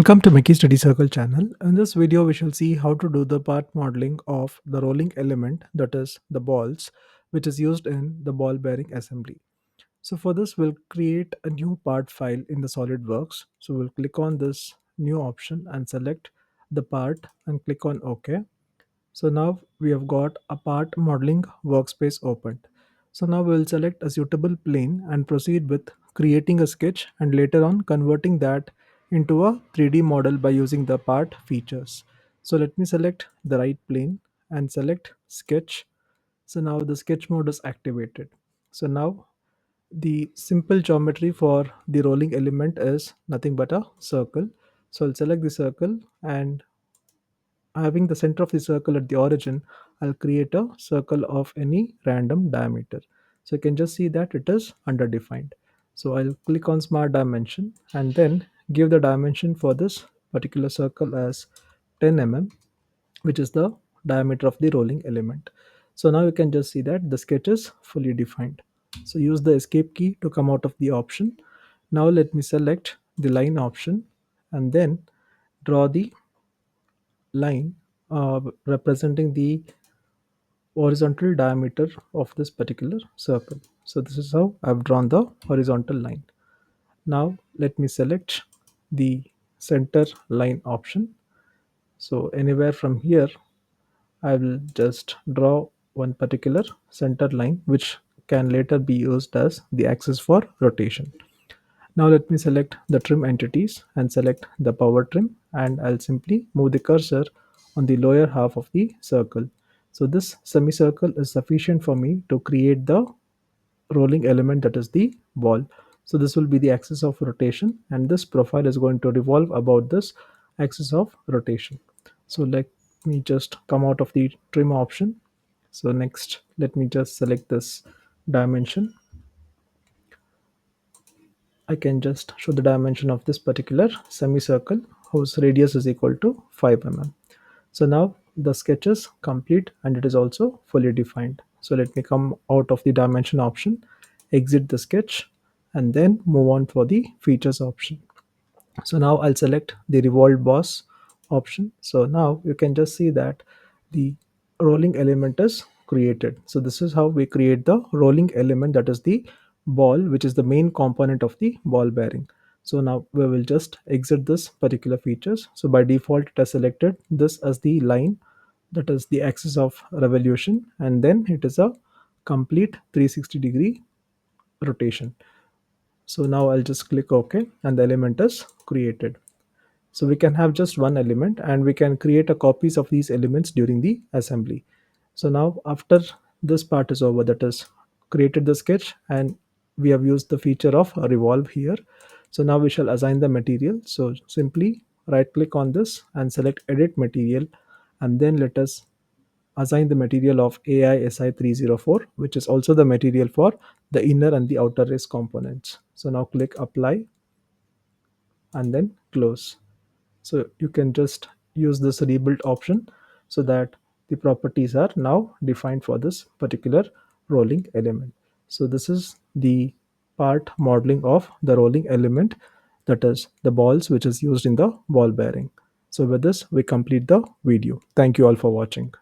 Welcome to Mickey Study Circle channel. In this video, we shall see how to do the part modeling of the rolling element, that is the balls, which is used in the ball bearing assembly. So for this, we'll create a new part file in the SolidWorks. So we'll click on this new option and select the part and click on OK. So now we have got a part modeling workspace opened. So now we will select a suitable plane and proceed with creating a sketch and later on converting that into a 3D model by using the part features. So let me select the right plane and select sketch. So now the sketch mode is activated. So now the simple geometry for the rolling element is nothing but a circle. So I'll select the circle, and having the center of the circle at the origin, I'll create a circle of any random diameter. So you can just see that it is underdefined. So I'll click on smart dimension and then give the dimension for this particular circle as 10 mm, which is the diameter of the rolling element. So now you can just see that the sketch is fully defined. So use the escape key to come out of the option. Now let me select the line option and then draw the line representing the horizontal diameter of this particular circle. So this is how I've drawn the horizontal line. Now let me select the center line option. So anywhere from here, I will just draw one particular center line which can later be used as the axis for rotation. Now let me select the trim entities and select the power trim, and I'll simply move the cursor on the lower half of the circle. So this semicircle is sufficient for me to create the rolling element, that is the ball. So this will be the axis of rotation, and this profile is going to revolve about this axis of rotation. So let me just come out of the trim option. So next, let me just select this dimension. I can just show the dimension of this particular semicircle whose radius is equal to 5 mm. So now the sketch is complete and it is also fully defined. So let me come out of the dimension option, exit the sketch, and then move on for the features option. So now I'll select the revolved boss option. So now you can just see that the rolling element is created. So this is how we create the rolling element, that is the ball, which is the main component of the ball bearing. So now we will just exit this particular features. So by default it has selected this as the line, that is the axis of revolution, and then it is a complete 360-degree rotation. So now I'll just click OK and the element is created. So we can have just one element and we can create a copies of these elements during the assembly. So now after this part is over, that is created the sketch and we have used the feature of revolve here. So now we shall assign the material. So simply right click on this and select edit material, and then let us assign the material of AISI 304, which is also the material for the inner and the outer race components. So now click apply and then close. So you can just use this rebuild option so that the properties are now defined for this particular rolling element. So this is the part modeling of the rolling element, that is the balls, which is used in the ball bearing. So with this we complete the video. Thank you all for watching.